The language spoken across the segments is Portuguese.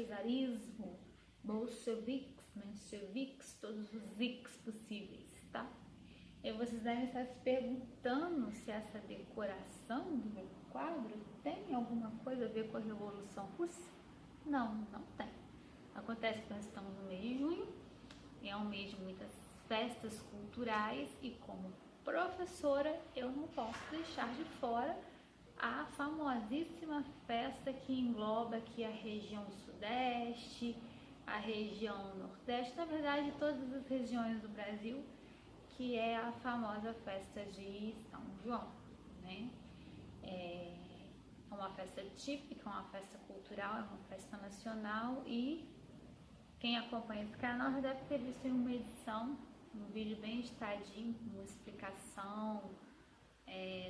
czarismo, bolcheviques, mencheviques, todos os X possíveis, tá? E vocês devem estar se perguntando se essa decoração do meu quadro tem alguma coisa a ver com a Revolução Russa? Não, não tem. Acontece que nós estamos no mês de junho, é um mês de muitas festas culturais e como professora eu não posso deixar de fora a famosíssima festa que engloba aqui a região sudeste, a região nordeste, na verdade todas as regiões do Brasil, que é a famosa festa de São João, né? É uma festa típica, uma festa cultural, é uma festa nacional e quem acompanha esse canal já deve ter visto em uma edição, um vídeo bem editadinho, uma explicação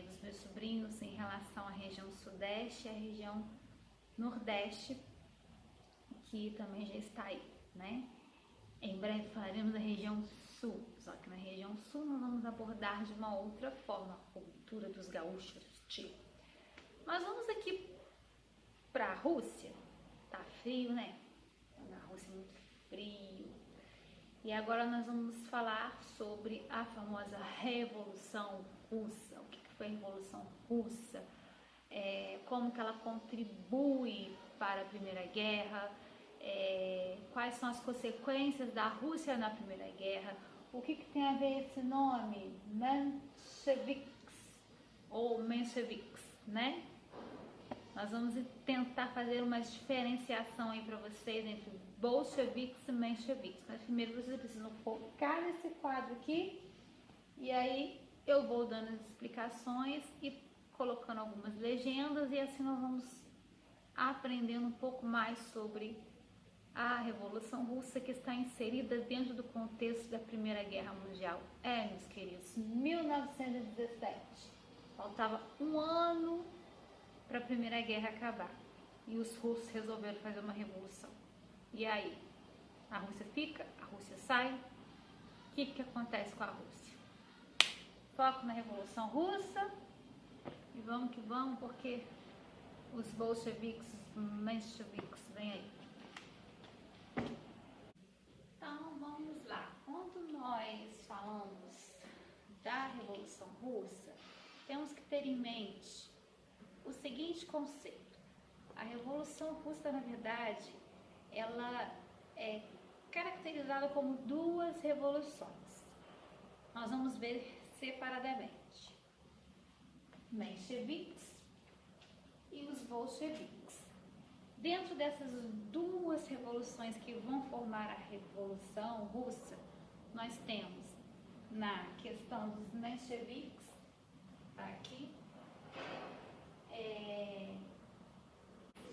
dos meus sobrinhos em relação à região sudeste e à região nordeste, que também já está aí, né? Em breve falaremos da região sul, só que na região sul nós vamos abordar de uma outra forma a cultura dos gaúchos, tipo. Mas vamos aqui para a Rússia, tá frio, né? Na Rússia é muito frio. E agora nós vamos falar sobre a famosa Revolução Russa. O que foi a Revolução Russa? Como que ela contribui para a Primeira Guerra? Quais são as consequências da Rússia na Primeira Guerra? O que tem a ver esse nome? Mencheviques ou mencheviques, né? Nós vamos tentar fazer uma diferenciação aí para vocês entre bolcheviques e mencheviques. Mas primeiro vocês precisam focar nesse quadro aqui e aí eu vou dando as explicações e colocando algumas legendas e assim nós vamos aprendendo um pouco mais sobre a Revolução Russa que está inserida dentro do contexto da Primeira Guerra Mundial. Meus queridos, 1917. Faltava um ano para a Primeira Guerra acabar e os russos resolveram fazer uma revolução. E aí? A Rússia fica? A Rússia sai? O que acontece com a Rússia? Foco na Revolução Russa e vamos que vamos, porque os bolcheviques, os mencheviques vêm aí. Então vamos lá. Quando nós falamos da Revolução Russa, temos que ter em mente o seguinte conceito. A Revolução Russa, na verdade, ela é caracterizada como duas revoluções. Nós vamos ver separadamente. Mencheviques e os bolcheviques. Dentro dessas duas revoluções que vão formar a Revolução Russa, nós temos na questão dos mencheviques, tá aqui,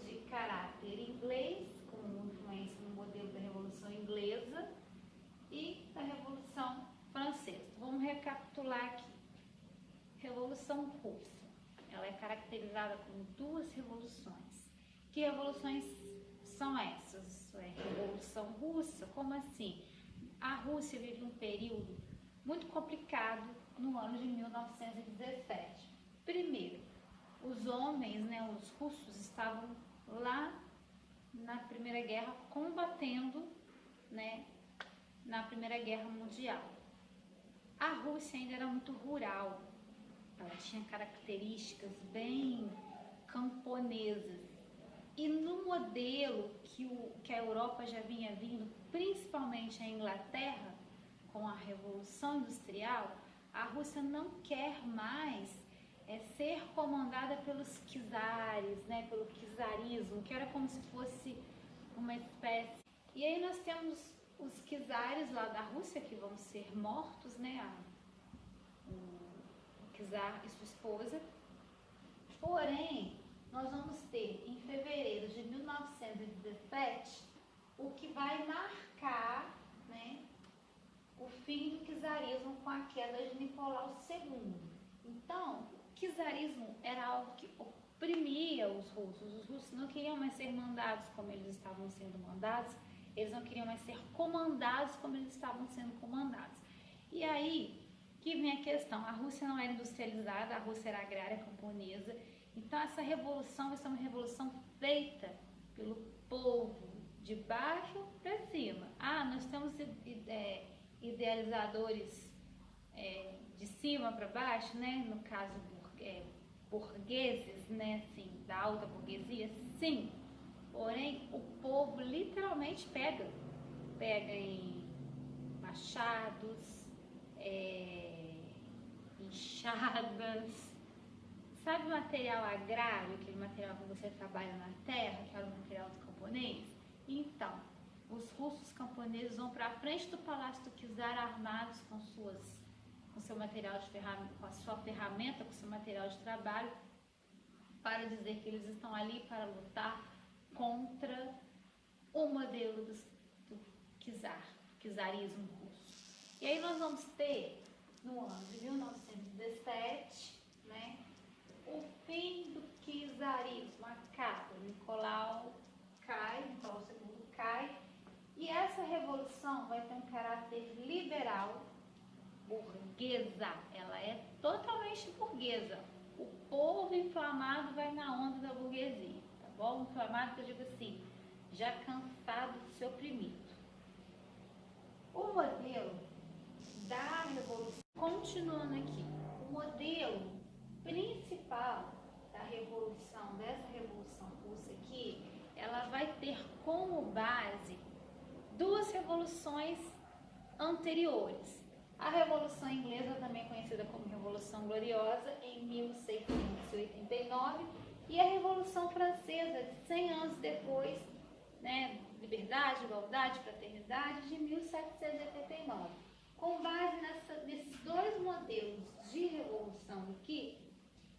de caráter inglês, com influência no modelo da Revolução Inglesa e da Revolução Francesa. Vamos recapitular aqui. Revolução Russa, ela é caracterizada como duas revoluções. Que revoluções são essas? Revolução Russa, como assim? A Rússia vive um período muito complicado no ano de 1917. Primeiro, os homens, os russos estavam lá na Primeira Guerra combatendo, na Primeira Guerra Mundial. A Rússia ainda era muito rural, ela tinha características bem camponesas. E no modelo que a Europa já vinha vindo, principalmente a Inglaterra, com a Revolução Industrial, a Rússia não quer mais ser comandada pelos czares, pelo czarismo, que era como se fosse uma espécie. E aí nós temos os czares lá da Rússia que vão ser mortos, o czar e sua esposa. Porém, nós vamos ter em fevereiro de 1917 o que vai marcar, o fim do czarismo com a queda de Nicolau II. Então, o czarismo era algo que oprimia os russos. Os russos não queriam mais ser mandados como eles estavam sendo mandados, eles não queriam mais ser comandados como eles estavam sendo comandados. E aí que vem a questão, a Rússia não era industrializada, a Rússia era agrária, camponesa, então essa revolução vai ser uma revolução feita pelo povo, de baixo para cima. Ah, nós temos idealizadores de cima para baixo, né? No caso, burgueses, né? Assim, da alta burguesia, sim. Porém, o povo literalmente pega em machados, enxadas. Sabe o material agrário, aquele material que você trabalha na terra, que era o material do camponês? Então, os russos camponeses vão para frente do palácio do czar armados com seu material de ferramenta, com a sua ferramenta, com seu material de trabalho, para dizer que eles estão ali para lutar contra o modelo do czarismo russo. E aí nós vamos ter, no ano de 1917, né, o fim do czarismo acaba. Nicolau II cai, e essa revolução vai ter um caráter liberal, burguesa. Ela é totalmente burguesa. O povo inflamado vai na onda da burguesia, tá bom? Inflamado, que eu digo assim, já cansado de ser oprimido. O modelo da revolução, continuando aqui, o modelo principal dessa revolução russa aqui, ela vai ter como base duas revoluções anteriores. A Revolução Inglesa, também conhecida como Revolução Gloriosa, em 1689, e a Revolução Francesa, 100 anos depois, né, liberdade, igualdade, fraternidade, de 1789. Com base nesses dois modelos de revolução aqui,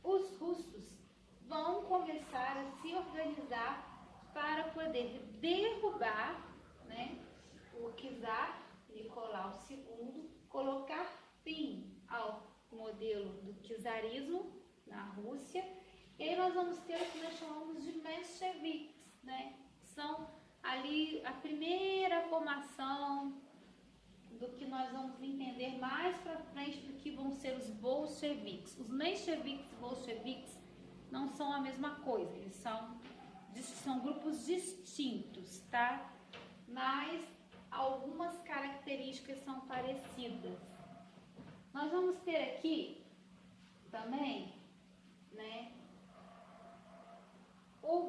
os russos vão começar a se organizar para poder derrubar, né, o czar Nicolau II, colocar fim ao modelo do czarismo na Rússia. E aí nós vamos ter o que nós chamamos de mencheviques, né? São ali a primeira formação do que nós vamos entender mais para frente do que vão ser os bolcheviques. Os mencheviques e bolcheviques não são a mesma coisa, eles são grupos distintos, tá? Mas algumas características são parecidas. Nós vamos ter aqui também, né, o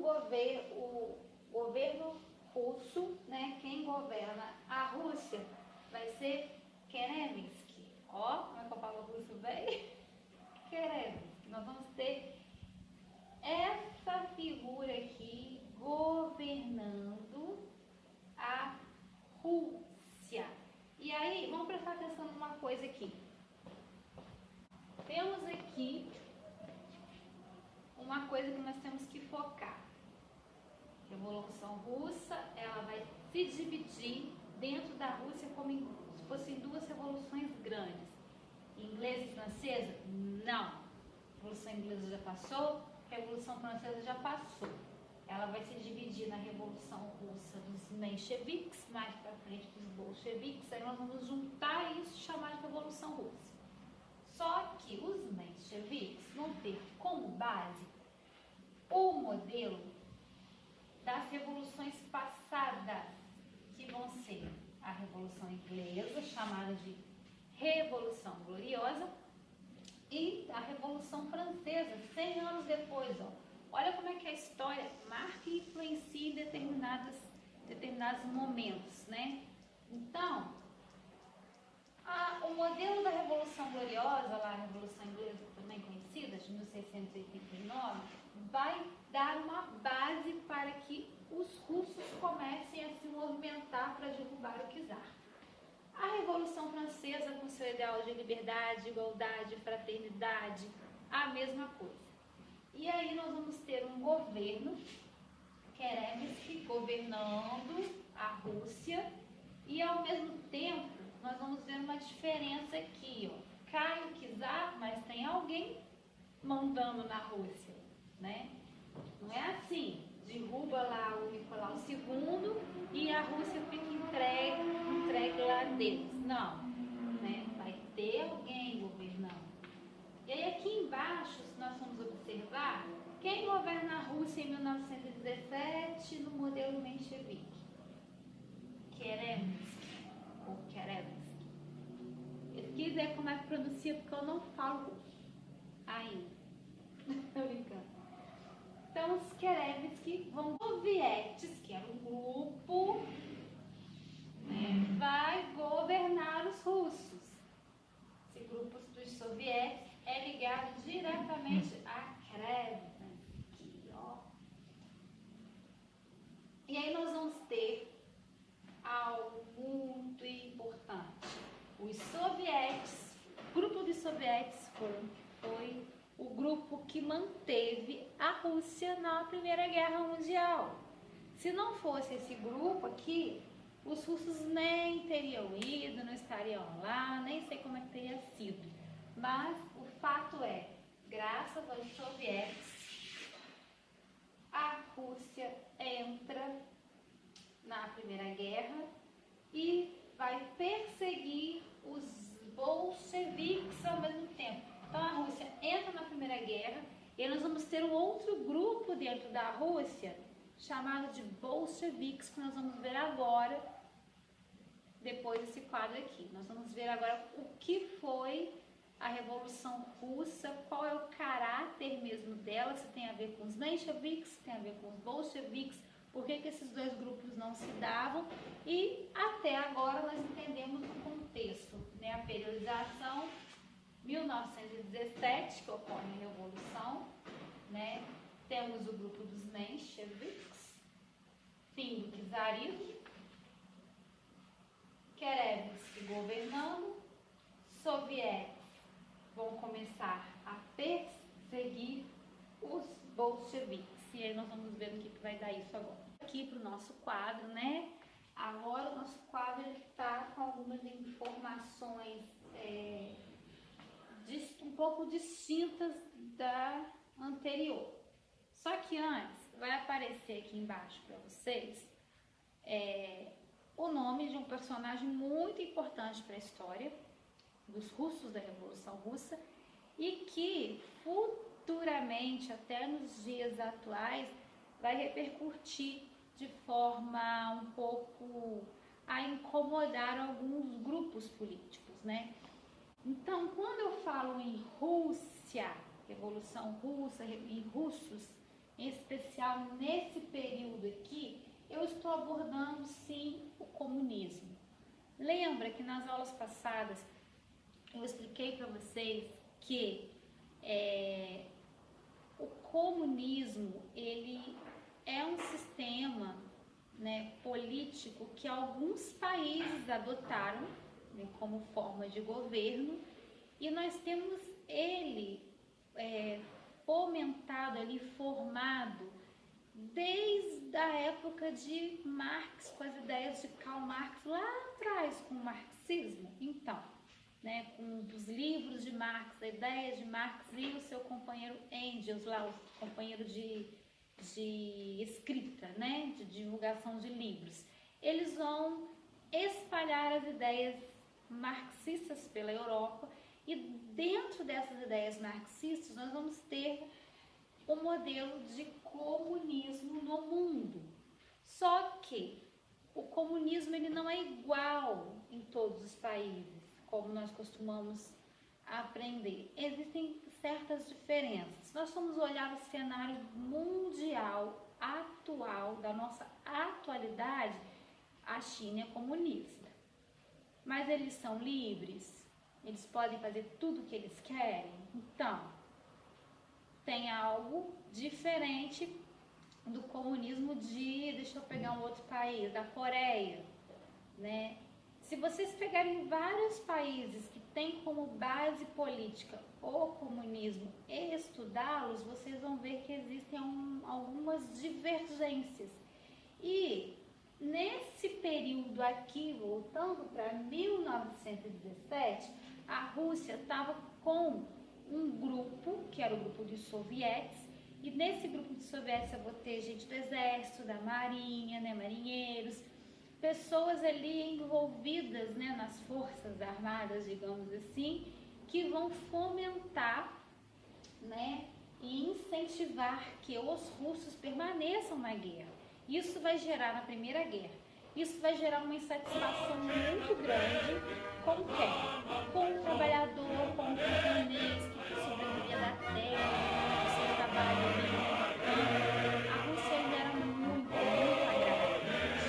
governo russo, né? Quem governa a Rússia vai ser Kerensky. Ó, como é que eu falo russo bem? Kerensky. Nós vamos ter essa figura aqui governando a Rússia. E aí, vamos prestar atenção numa coisa aqui. Temos aqui uma coisa que nós temos que focar. A Revolução Russa, ela vai se dividir dentro da Rússia como se fossem duas revoluções grandes. Inglesa e francesa? Não. A Revolução Inglesa já passou, a Revolução Francesa já passou. Ela vai se dividir na Revolução Russa dos mencheviques, mais para frente dos bolcheviques, aí nós vamos juntar isso e chamar de Revolução Russa. Só que os mencheviques vão ter como base o modelo das revoluções passadas, que vão ser a Revolução Inglesa, chamada de Revolução Gloriosa, e a Revolução Francesa, 100 anos depois. Ó. Olha como é que a história marca e influencia em determinados momentos, né? Então, o modelo da Revolução Gloriosa, lá, a Revolução Inglesa também conhecida, de 1689, vai dar uma base para que os russos comecem a se movimentar para derrubar o czar. A Revolução Francesa, com seu ideal de liberdade, igualdade, fraternidade, a mesma coisa. E aí nós vamos ter um governo, Kerensky, governando a Rússia, e ao mesmo tempo nós vamos ver uma diferença aqui, ó. Cai o czar, mas tem alguém mandando na Rússia, né? Não é assim, derruba lá o Nicolau II e a Rússia fica entregue lá deles. Não, né? Vai ter alguém governando. E aí aqui embaixo, se nós formos observar, quem governa a Rússia em 1917 no modelo menchevique? Kerensky, ou Kerensky. Pesquisa é como é que pronuncia, porque eu não falo russo ainda. Tô brincando. Então, os Kerensky vão... Sovietes, que era um grupo, né, vai governar os russos. Esse grupo dos sovietes é ligado diretamente a Kerensky, ó. E aí nós vamos ter algo muito importante. Os sovietes, o grupo dos sovietes foi o grupo que manteve a Rússia na Primeira Guerra Mundial. Se não fosse esse grupo aqui, os russos nem teriam ido, não estariam lá, nem sei como é que teria sido. Mas o fato é, graças aos sovietes, a Rússia entra na Primeira Guerra e vai perseguir os bolcheviques ao mesmo tempo. Então a Rússia entra na Primeira Guerra e nós vamos ter um outro grupo dentro da Rússia chamado de bolcheviques, que nós vamos ver agora, depois desse quadro aqui. Nós vamos ver agora o que foi a Revolução Russa, qual é o caráter mesmo dela, se tem a ver com os mencheviques, se tem a ver com os bolcheviques, por que esses dois grupos não se davam, e até agora nós entendemos o contexto, né? A periodização, 1917, que ocorre a Revolução, né? Temos o grupo dos mencheviques, fim do czarismo, Kerensky governando, soviéticos vão começar a perseguir os bolcheviques. E aí nós vamos ver o que vai dar isso agora. Aqui para o nosso quadro, né? Agora o nosso quadro está com algumas informações um pouco distintas da anterior. Só que antes, vai aparecer aqui embaixo para vocês o nome de um personagem muito importante para a história dos russos, da Revolução Russa, e que futuramente, até nos dias atuais, vai repercutir de forma um pouco a incomodar alguns grupos políticos, né? Então, quando eu falo em Rússia, Revolução Russa, em russos, em especial nesse período aqui, eu estou abordando sim o comunismo. Lembra que nas aulas passadas eu expliquei para vocês que o comunismo ele é um sistema, né, político que alguns países adotaram, né, como forma de governo, e nós temos ele fomentado ali, formado desde a época de Marx, com as ideias de Karl Marx lá atrás, com o marxismo. Então, né, com os livros de Marx, a ideia de Marx e o seu companheiro Engels, lá, o companheiro de escrita, né, de divulgação de livros. Eles vão espalhar as ideias marxistas pela Europa, e dentro dessas ideias marxistas nós vamos ter o modelo de comunismo no mundo. Só que o comunismo ele não é igual em todos os países, como nós costumamos aprender. Existem certas diferenças. Nós vamos olhar o cenário mundial atual, da nossa atualidade. A China é comunista, mas eles são livres, eles podem fazer tudo o que eles querem. Então, tem algo diferente do comunismo deixa eu pegar um outro país, da Coreia, né? Se vocês pegarem vários países que têm como base política o comunismo e estudá-los, vocês vão ver que existem algumas divergências. E nesse período aqui, voltando para 1917, a Rússia estava com um grupo, que era o grupo dos sovietes, e nesse grupo de sovietes eu vou ter gente do exército, da marinha, né, marinheiros, pessoas ali envolvidas, né, nas forças armadas, digamos assim, que vão fomentar, né, e incentivar que os russos permaneçam na guerra. Isso vai gerar na Primeira Guerra. isso vai gerar uma insatisfação muito grande com quem? Com o trabalhador, com o camponês que sobrevivia da terra, o seu trabalho ali no campo. A Rússia ainda era muito agrária,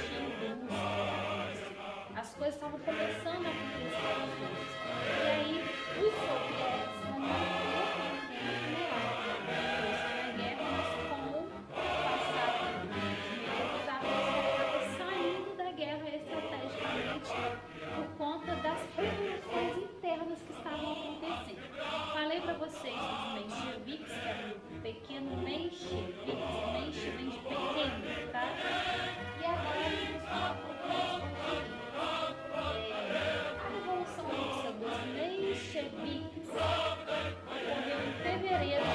tinha indústria, as coisas estavam começando a acontecer nas ruas. E aí, os soviéticos vão manter a guerra, mas com o passar dos meses, a Rússia estava saindo da guerra estrategicamente por conta das revoluções internas que estavam acontecendo. Falei para vocês dos mencheviques, que era o pequeno mencheviques, menche vem de pequeno, tá? E agora vamos falar um pouco mais a Revolução Russa dos mencheviques ocorreu em fevereiro de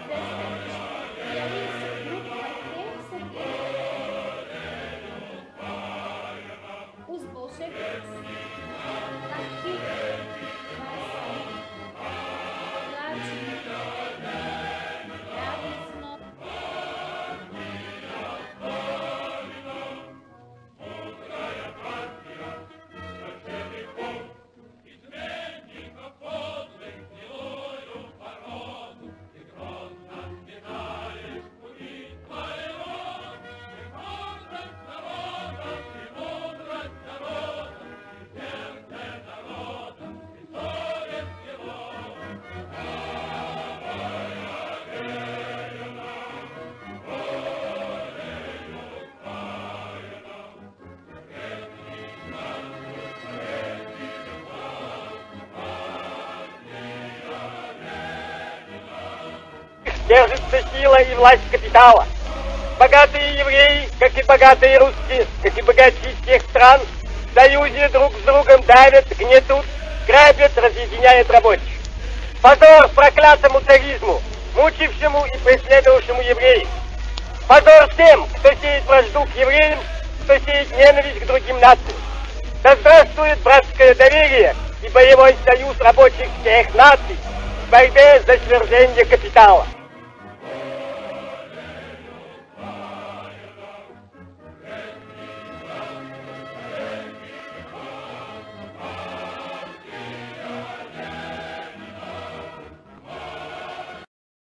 1917. E aí esse grupo vai perseguir os bolcheviques. Daqui vai sair Vladimir Lenin. Держится сила и власть капитала. Богатые евреи, как и богатые русские, как и богачи всех стран, в союзе друг с другом давят, гнетут, грабят, разъединяют рабочих. Позор проклятому царизму, мучившему и преследовавшему евреев. Позор всем, кто сеет вражду к евреям, кто сеет ненависть к другим нациям. Да здравствует братское доверие и боевой союз рабочих всех наций в борьбе за свержение капитала.